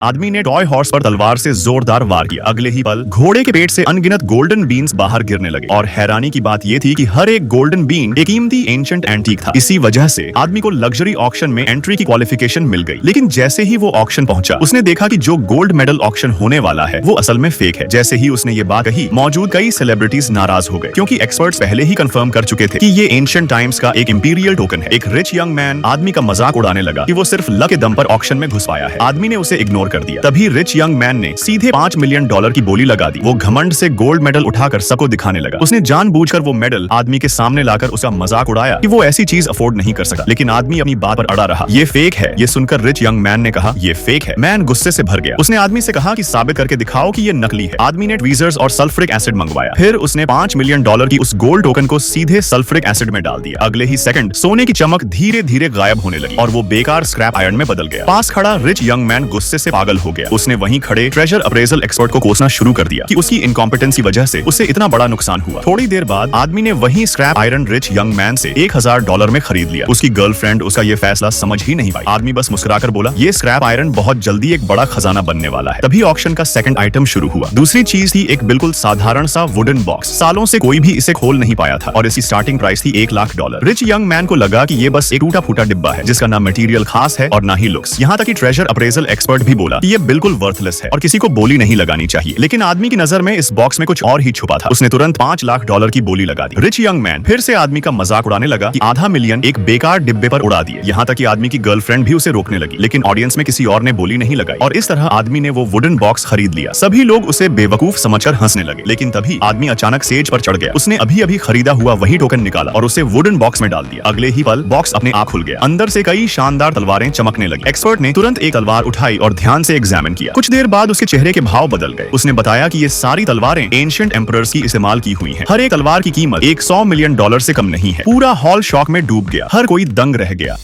आदमी ने toy horse पर तलवार से जोरदार वार किया। अगले ही पल घोड़े के पेट से अनगिनत गोल्डन बीन्स बाहर गिरने लगे और हैरानी की बात यह थी कि हर एक गोल्डन बीन एक कीमती एंशिएंट एंटीक था। इसी वजह से आदमी को लग्जरी ऑक्शन में एंट्री की क्वालिफिकेशन मिल गई। लेकिन जैसे ही वो ऑक्शन पहुंचा, उसने देखा कि जो गोल्ड मेडल ऑक्शन होने वाला है वो असल में फेक है। जैसे ही उसने ये बात कही, मौजूद कई सेलिब्रिटीज नाराज हो गए, क्योंकि एक्सपर्ट्स पहले ही कंफर्म कर चुके थे कि ये एंशिएंट टाइम्स का एक इंपीरियल टोकन है। एक रिच यंग मैन आदमी का मजाक उड़ाने लगा कि वो सिर्फ लक के दम पर ऑक्शन में घुस पाया है। आदमी ने उसे इग्नोर कर दिया। तभी रिच यंग मैन ने सीधे $5 मिलियन की बोली लगा दी। वो घमंड से गोल्ड मेडल उठाकर सबको दिखाने लगा। उसने जानबूझकर वो मेडल आदमी के सामने लाकर उसका मजाक उड़ाया कि वो ऐसी चीज अफोर्ड नहीं कर सकता। लेकिन आदमी अपनी बात पर अड़ा रहा। ये फेक है। ये सुनकर रिच यंग मैन ने कहा, ये फेक है। मैन गुस्से से भर गया। उसने आदमी से कहा कि साबित करके दिखाओ कि ये नकली है। आदमी ने ट्वीजर्स और सल्फ्यूरिक एसिड मंगवाया। फिर उसने $5 मिलियन की उस गोल्ड टोकन को सीधे सल्फ्यूरिक एसिड में डाल दिया। अगले ही सेकंड सोने की चमक धीरे धीरे गायब होने लगी और वो बेकार स्क्रैप आयरन में बदल गया। पास खड़ा रिच यंग मैन गुस्से से पागल हो गया। उसने वहीं खड़े ट्रेजर अप्रेजल एक्सपर्ट को कोसना शुरू कर दिया कि उसकी इनकॉम्पिटेंसी वजह से उसे इतना बड़ा नुकसान हुआ। थोड़ी देर बाद आदमी ने वही scrap iron rich young man से $1000 में खरीद लिया। उसकी गर्लफ्रेंड उसका ये फैसला समझ ही नहीं पाई। आदमी बस मुस्कुराकर बोला, ये स्क्रैप आयरन बहुत जल्दी एक बड़ा खजाना बनने वाला है। तभी ऑक्शन का सेकंड आइटम शुरू हुआ। दूसरी चीज थी एक बिल्कुल साधारण सा वुडन बॉक्स। सालों से कोई भी इसे खोल नहीं पाया था और इसकी स्टार्टिंग प्राइस थी $1 लाख। रिच यंग मैन को लगा कि ये बस एक टूटा फूटा डिब्बा है जिसका ना मटेरियल खास है और ना ही लुक्स। यहाँ तक कि ट्रेजर अप्रेजल एक्सपर्ट भी बोला कि ये बिल्कुल वर्थलेस है और किसी को बोली नहीं लगानी चाहिए। लेकिन आदमी की नजर में इस बॉक्स में कुछ और ही छुपा था। उसने तुरंत $5 लाख की बोली लगा दी। रिच यंग मैन फिर से आदमी का मजाक उड़ाने लगा कि $500 मिलियन एक बेकार डिब्बे पर उड़ा दिए। यहाँ तक कि आदमी की गर्लफ्रेंड भी उसे रोकने लगी, लेकिन ऑडियंस में किसी और ने बोली नहीं लगाई और इस तरह आदमी ने वो वुडन बॉक्स खरीद लिया। सभी लोग उसे बेवकूफ समझकर हंसने लगे। लेकिन तभी आदमी अचानक स्टेज पर चढ़ गया। उसने अभी अभी खरीदा हुआ वही टोकन निकाला और उसे वुडन बॉक्स में डाल दिया। अगले ही पल बॉक्स अपने आप खुल गया। अंदर से कई शानदार तलवारें चमकने लगी। एक्सपर्ट ने तुरंत एक तलवार उठाई और ध्यान से एग्जामिन किया। कुछ देर बाद उसके चेहरे के भाव बदल गए। उसने बताया कि ये सारी तलवारें एंशिएंट एम्परर्स की इस्तेमाल की हुई हैं। हर एक तलवार की कीमत $100 मिलियन से कम नहीं है। पूरा हॉल शॉक में डूब गया। हर कोई दंग रह गया।